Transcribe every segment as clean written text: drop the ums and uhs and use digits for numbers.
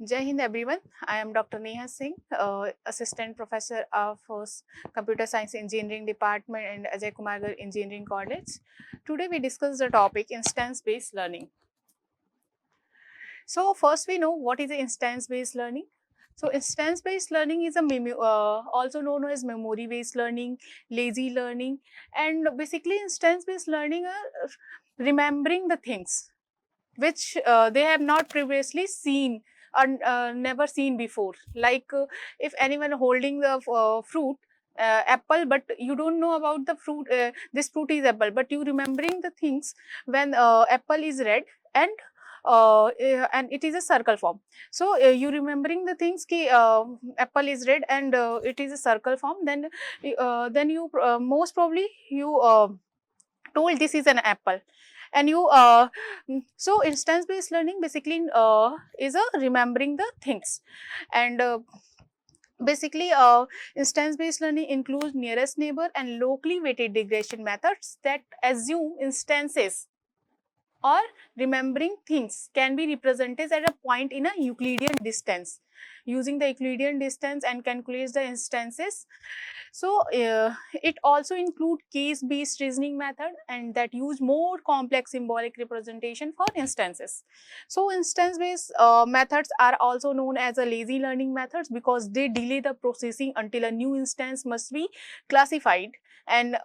Jai Hind everyone. I am Dr. Neha Singh, Assistant Professor of Computer Science Engineering Department in Ajay Kumar Engineering College. Today we discuss the topic instance-based learning. So first we know what is instance-based learning. So instance-based learning is also known as memory-based learning, lazy learning, and basically instance-based learning are remembering the things which they have not previously seen or never seen before. Like if anyone holding the fruit, apple, but you don't know about the fruit, this fruit is apple, but you remembering the things when apple is red and it is a circle form. So you remembering the things ki apple is red and it is a circle form, then you most probably you told this is an apple, and you so instance based learning basically is a remembering the things. And basically instance based learning includes nearest neighbor and locally weighted regression methods that assume instances or remembering things can be represented at a point in a Euclidean distance using the Euclidean distance and calculates the instances. So it also include case-based reasoning method and that use more complex symbolic representation for instances. So instance-based methods are also known as a lazy learning methods because they delay the processing until a new instance must be classified. And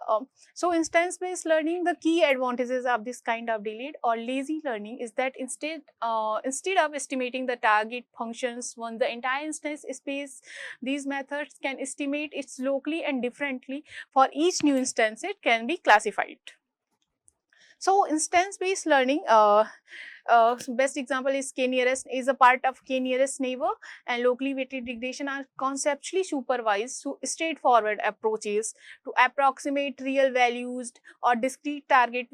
so instance-based learning, the key advantages of this kind of delayed or lazy learning is that instead of estimating the target functions once the entire instance space, these methods can estimate its locally and differently for each new instance it can be classified. So instance-based learning, best example is k-nearest is a part of k-nearest neighbor, and locally weighted regression are conceptually supervised to straightforward approaches to approximate real values or discrete target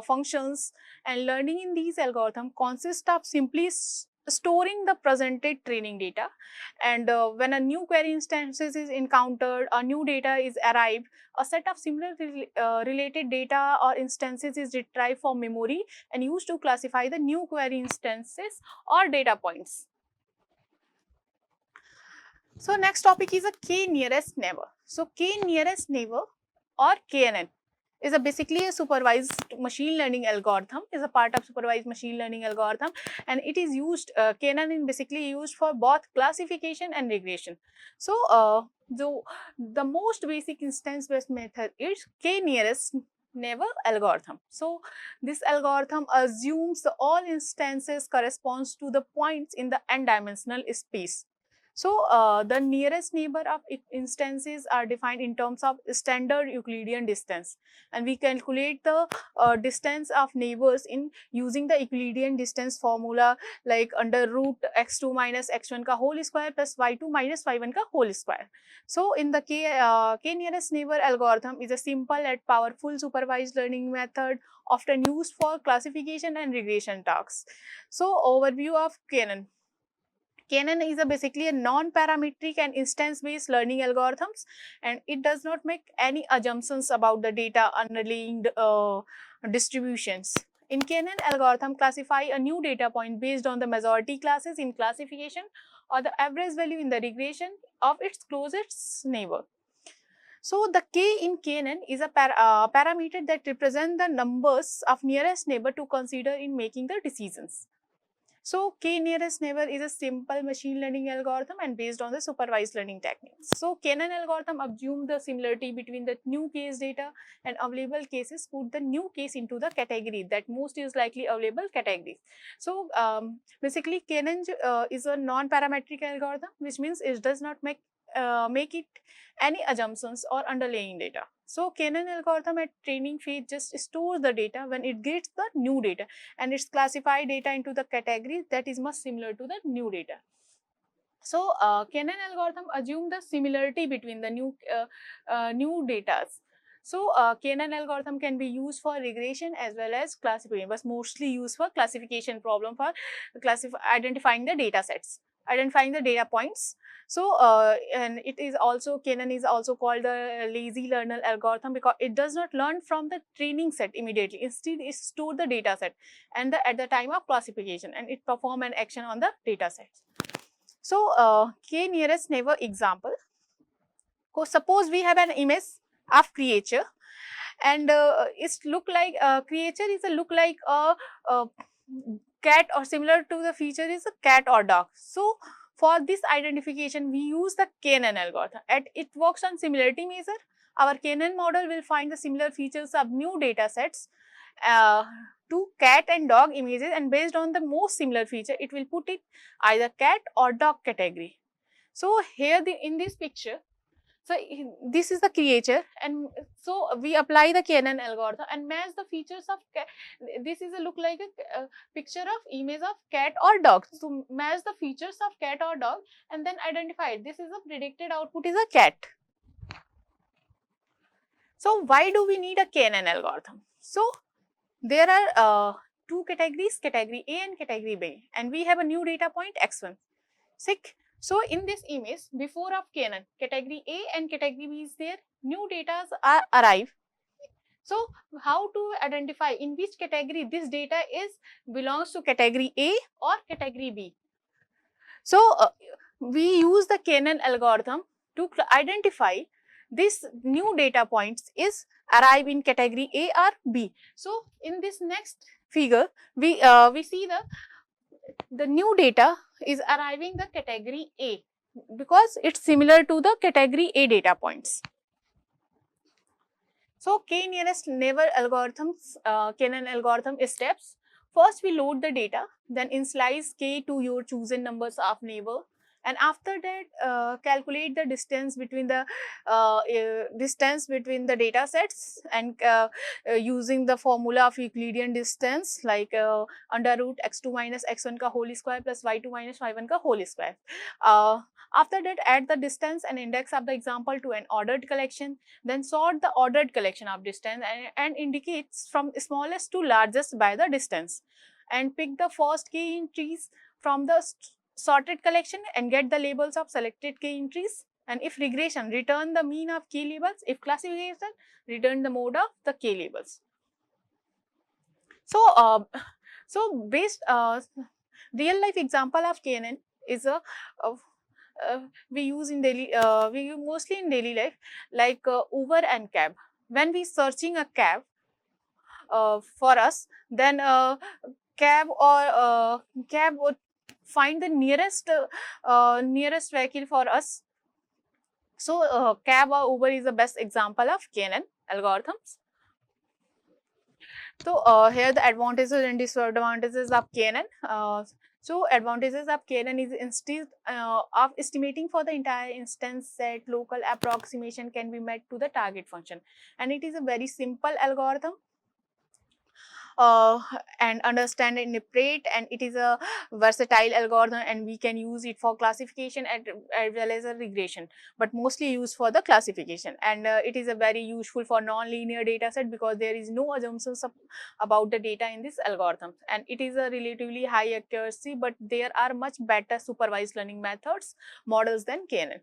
functions. And learning in these algorithms consists of simply storing the presented training data, and when a new query instances is encountered or new data is arrived, a set of similar related data or instances is retrieved from memory and used to classify the new query instances or data points. So next topic is a k-nearest neighbor. So k-nearest neighbor or KNN is basically a supervised machine learning algorithm, is a part of supervised machine learning algorithm, and it is used, KNN is basically used for both classification and regression. So the most basic instance based method is k-nearest neighbor algorithm. So this algorithm assumes all instances corresponds to the points in the n-dimensional space. So the nearest neighbor of instances are defined in terms of standard Euclidean distance, and we calculate the distance of neighbors in using the Euclidean distance formula, like under root x2 minus x1 ka whole square plus y2 minus y1 ka whole square. So in the k nearest neighbor algorithm is a simple yet powerful supervised learning method often used for classification and regression tasks. So overview of KNN. KNN is basically a non-parametric and instance-based learning algorithms, and it does not make any assumptions about the data underlying distributions. In KNN algorithm, classify a new data point based on the majority classes in classification or the average value in the regression of its closest neighbor. So the k in KNN is a parameter that represents the numbers of nearest neighbor to consider in making the decisions. So k-nearest neighbor is a simple machine learning algorithm and based on the supervised learning techniques. So KNN algorithm assume the similarity between the new case data and available cases, put the new case into the category that most is likely available categories. So basically KNN is a non-parametric algorithm, which means it does not make it any assumptions or underlying data. So KNN algorithm at training phase just stores the data when it gets the new data, and it's classified data into the categories that is much similar to the new data. So KNN algorithm assume the similarity between the new data. So KNN algorithm can be used for regression as well as classification, but mostly used for classification problem for identifying the data sets, identifying the data points. So and it is also, KNN is also called the lazy learner algorithm because it does not learn from the training set immediately. Instead, it stores the data set and at the time of classification, and it perform an action on the data sets. So k nearest neighbor example. So suppose we have an image of creature, and it's look like creature is a look like a cat, or similar to the feature is a cat or dog. So for this identification we use the KNN algorithm, and it works on similarity measure. Our KNN model will find the similar features of new data sets uh, to cat and dog images, and based on the most similar feature it will put it either cat or dog category. So here in this picture, so this is the creature, and so we apply the KNN algorithm and match the features of cat. This is a look like a picture of image of cat or dog. So match the features of cat or dog and then identify it. This is a predicted output is a cat. So why do we need a KNN algorithm? So there are two categories, category A and category B, and we have a new data point x1. So in this image, before of KNN, category A and category B is there, new data are arrive. So how to identify in which category this data is belongs to category A or category B? So we use the KNN algorithm to identify this new data points is arrive in category A or B. So in this next figure, we see the new data is arriving the category A because it's similar to the category A data points. So k nearest neighbor algorithms, KNN algorithm steps. First we load the data, then initialize k to your chosen numbers of neighbor, and after that calculate the distance between the data sets, and using the formula of Euclidean distance like under root x2 minus x1 ka whole square plus y2 minus y1 ka whole square. After that add the distance and index of the example to an ordered collection, then sort the ordered collection of distance and indicates from smallest to largest by the distance, and pick the first k entries from the sorted collection and get the labels of selected k entries, and if regression return the mean of k labels, if classification return the mode of the k labels. So based real life example of KNN is a we use in daily we use mostly in daily life, like Uber and cab. When we searching a cab for us, then cab would find the nearest vehicle for us. So cab or Uber is the best example of KNN algorithms. So here the advantages and disadvantages of KNN. So advantages of KNN is instead of estimating for the entire instance set, local approximation can be met to the target function, and it is a very simple algorithm. And understand and interpret, and it is a versatile algorithm, and we can use it for classification as well as a regression, but mostly used for the classification. And it is a very useful for non-linear data set because there is no assumptions about the data in this algorithm, and it is a relatively high accuracy, but there are much better supervised learning methods models than KNN.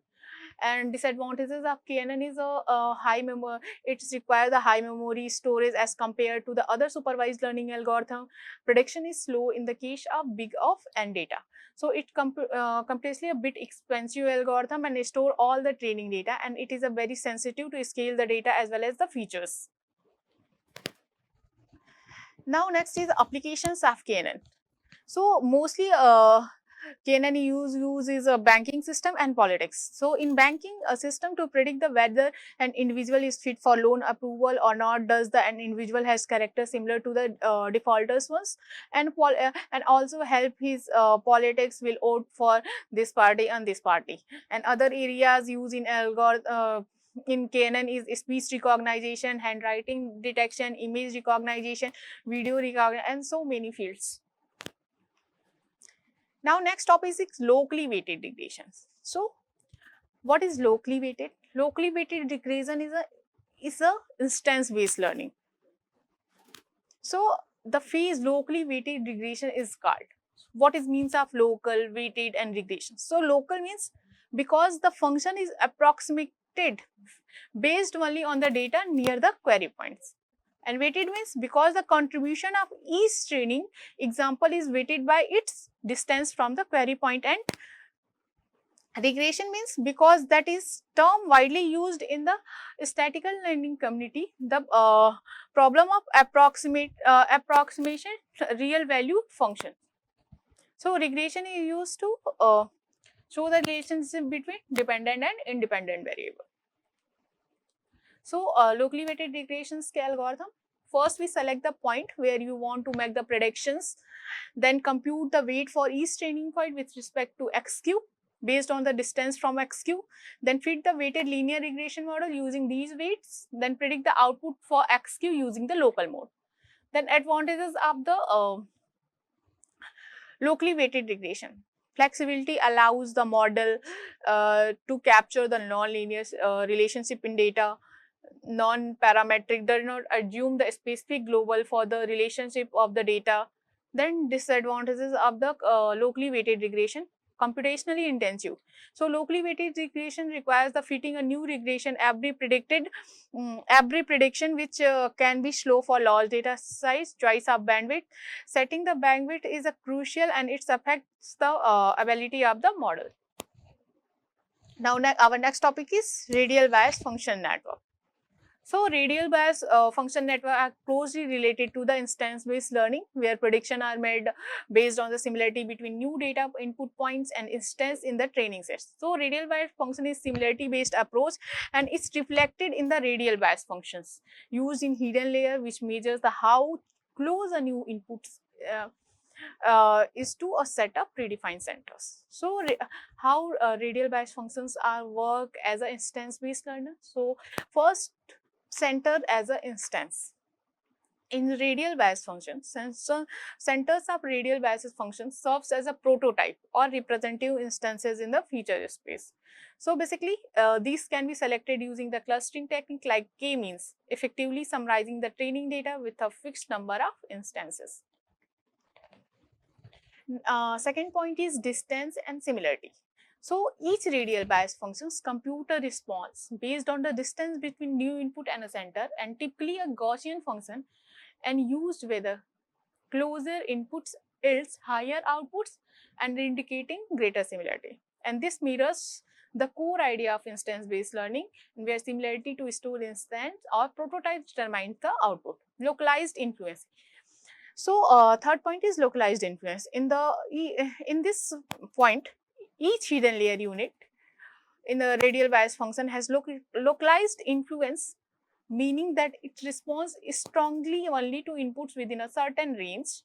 And disadvantages of KNN is a high memory. It requires a high memory storage as compared to the other supervised learning algorithm. Prediction is slow in the case of big of n data. So it completely a bit expensive algorithm and store all the training data, and it is a very sensitive to scale the data as well as the features. Now next is applications of KNN. So mostly KNN uses a banking system and politics. So in banking, a system to predict the whether an individual is fit for loan approval or not, does the an individual has character similar to the defaulters ones, and also help his politics will vote for this party and this party. And other areas used in algorithm. In KNN is speech recognition, handwriting detection, image recognition, video recognition, and so many fields. Now next topic is locally weighted regressions. So what is locally weighted? Locally weighted regression is a instance based learning. So the phase locally weighted regression is called. What is means of local, weighted and regression? So local means because the function is approximated based only on the data near the query points. And weighted means because the contribution of each training example is weighted by its distance from the query point and Regression means, because that is term widely used in the statistical learning community, the problem of approximation real value function. So regression is used to show the relationship between dependent and independent variable. So locally weighted regressions algorithm. First, we select the point where you want to make the predictions, then compute the weight for each training point with respect to xq based on the distance from xq, then fit the weighted linear regression model using these weights, then predict the output for xq using the local mode. Then advantages of the locally weighted regression. Flexibility allows the model to capture the non-linear relationship in data. Non-parametric does not assume the specific global for the relationship of the data. Then disadvantages of the locally weighted regression. Computationally intensive. So locally weighted regression requires the fitting a new regression every prediction, which can be slow for large data size, choice of bandwidth. Setting the bandwidth is a crucial, and it affects the ability of the model. Now our next topic is radial bias function network. So radial bias function network are closely related to the instance-based learning, where predictions are made based on the similarity between new data input points and instance in the training sets. So radial bias function is similarity-based approach, and it's reflected in the radial bias functions used in hidden layer, which measures the how close a new inputs is to a set of predefined centers. So how radial bias functions are work as an instance-based learner. So first, center as an instance. In radial bias function, centers of radial bias function serves as a prototype or representative instances in the feature space. So basically, these can be selected using the clustering technique like k-means, effectively summarizing the training data with a fixed number of instances. Second point is distance and similarity. So each radial bias functions compute a response based on the distance between new input and a center, and typically a Gaussian function, and used whether closer inputs yields higher outputs and indicating greater similarity. And this mirrors the core idea of instance-based learning, where similarity to stored instance or prototype determines the output. Localized influence. So third point is localized influence. In this point, each hidden layer unit in the radial bias function has localized influence, meaning that it responds strongly only to inputs within a certain range.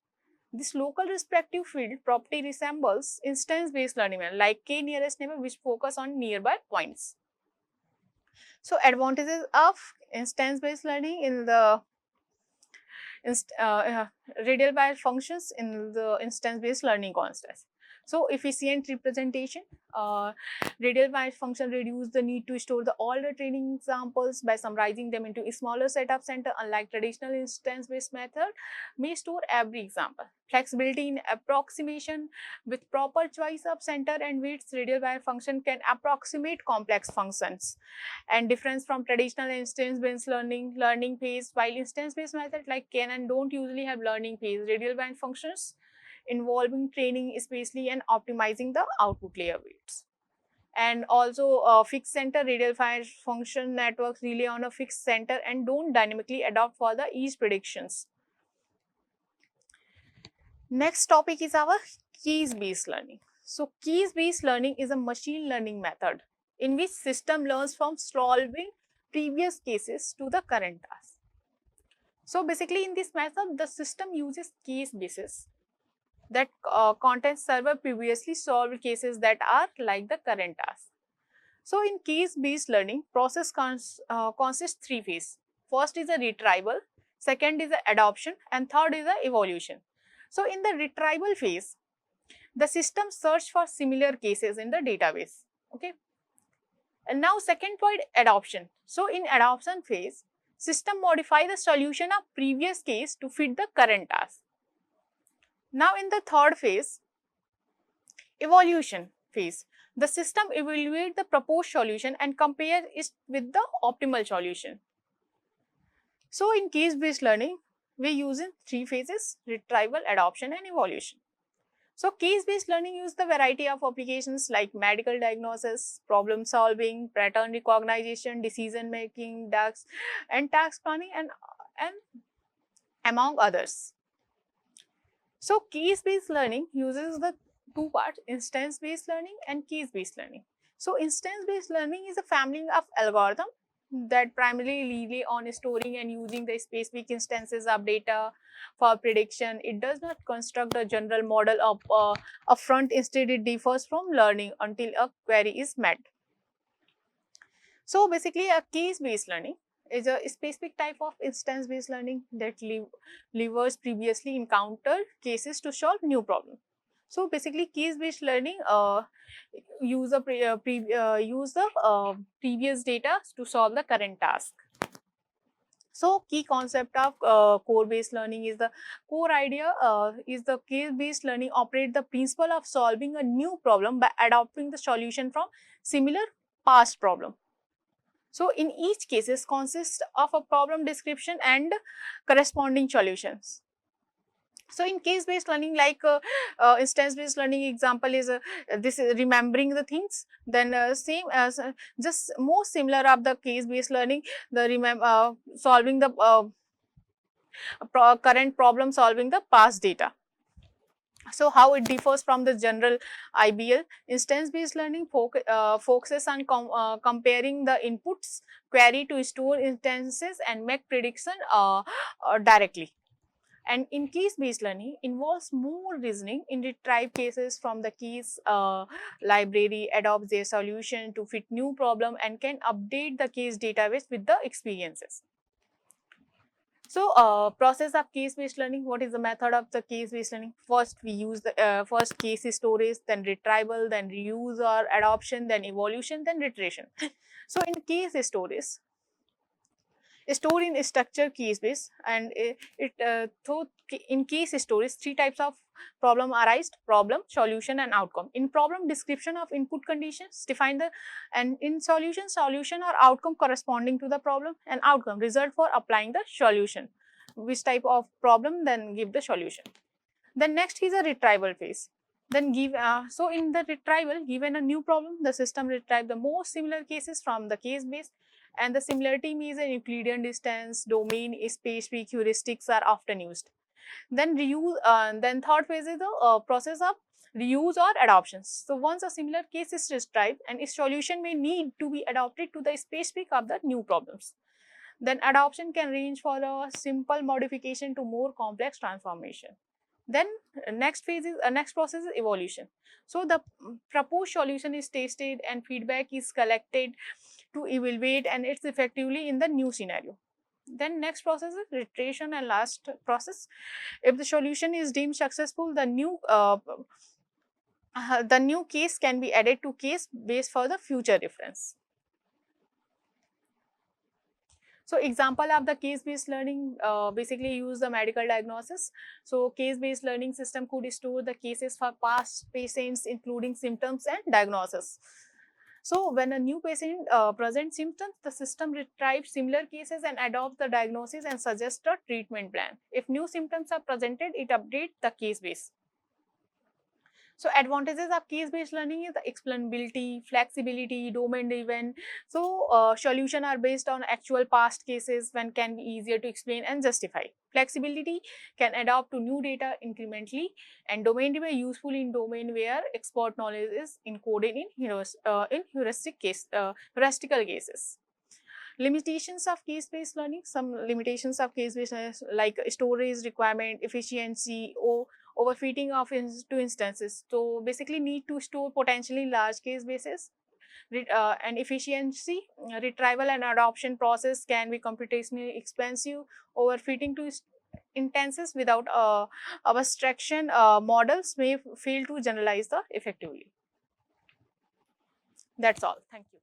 This local respective field property resembles instance-based learning like k nearest neighbor, which focus on nearby points. So advantages of instance-based learning in the radial bias functions in the instance-based learning context. So efficient representation. Radial bias function reduce the need to store all the training examples by summarizing them into a smaller set of center, unlike traditional instance-based method may store every example. Flexibility in approximation. With proper choice of center and weights, radial bias function can approximate complex functions, and difference from traditional instance-based learning phase. While instance-based methods like Canon don't usually have learning phase, radial bias functions involving training especially and optimizing the output layer weights. And also fixed center radial bias function networks rely on a fixed center and don't dynamically adapt for the each predictions. Next topic is our keys-based learning. So keys-based learning is a machine learning method in which system learns from solving previous cases to the current task. So basically in this method, the system uses case bases that contains several previously solved cases that are like the current task. So in case-based learning, process consists three phases. First is a retrieval, second is a adoption, and third is a evolution. So in the retrieval phase, the system search for similar cases in the database. Okay. And now second point, adoption. So in adoption phase, system modify the solution of previous case to fit the current task. Now in the third phase, evolution phase, the system evaluate the proposed solution and compare it with the optimal solution. So in case-based learning, we use in three phases: retrieval, adoption, and evolution. So case-based learning uses the variety of applications like medical diagnosis, problem solving, pattern recognition, decision making, and task planning, and among others. So case-based learning uses the two parts, instance-based learning and case-based learning. So instance-based learning is a family of algorithm that primarily rely on storing and using the specific instances of data for prediction. It does not construct a general model of upfront. Instead, it differs from learning until a query is met. So basically, a case-based learning is a specific type of instance-based learning that levers previously encountered cases to solve new problems. So basically, case-based learning use the previous data to solve the current task. So key concept of core-based learning is the core idea is the case-based learning operate the principle of solving a new problem by adopting the solution from similar past problem. So in each cases consists of a problem description and corresponding solutions. So in case-based learning, like instance-based learning example is this is remembering the things. Then same as just more similar of the case-based learning, the solving the current problem, solving the past data. So how it differs from the general IBL, instance-based learning focuses on comparing the inputs query to store instances and make prediction directly. And in case-based learning involves more reasoning. In retrieve cases from the case library, adopts their solution to fit new problem, and can update the case database with the experiences. So, process of case-based learning. What is the method of the case-based learning? First, we use the first case storage, then retrieval, then reuse or adoption, then evolution, then iteration. So, in case storage, store in structured case base, and in case storage, three types of problem arise: problem, solution, and outcome. In problem, description of input conditions define the, and in solution or outcome corresponding to the problem, and outcome result for applying the solution, which type of problem then give the solution. Then next is a retrieval phase. Then so in the retrieval, given a new problem, the system retrieve the most similar cases from the case base, and the similarity means a Euclidean distance, domain, specific heuristics are often used. Then reuse. Then third phase is the process of reuse or adoptions. So once a similar case is retrieved, and its solution may need to be adopted to the specific of the new problems. Then adoption can range for a simple modification to more complex transformation. Then next phase is next process is evolution. So the proposed solution is tested and feedback is collected to evaluate and it's effectively in the new scenario. Then next process is iteration, and last process, if the solution is deemed successful, the new case can be added to case base for the future reference. So example of the case-based learning basically use the medical diagnosis. So case-based learning system could store the cases for past patients, including symptoms and diagnosis. So when a new patient presents symptoms, the system retrieves similar cases and adopts the diagnosis and suggests a treatment plan. If new symptoms are presented, it updates the case base. So advantages of case-based learning is the explainability, flexibility, domain-driven. So solutions are based on actual past cases when can be easier to explain and justify. Flexibility can adapt to new data incrementally, and domain-driven useful in domain where expert knowledge is encoded in heuristical cases. Limitations of case-based learning. Some limitations of case-based learning like storage requirement, efficiency, or overfitting of two instances. So basically need to store potentially large case bases, and efficiency, retrieval and adoption process can be computationally expensive. Overfitting to instances without abstraction models may fail to generalize the effectively. That's all. Thank you.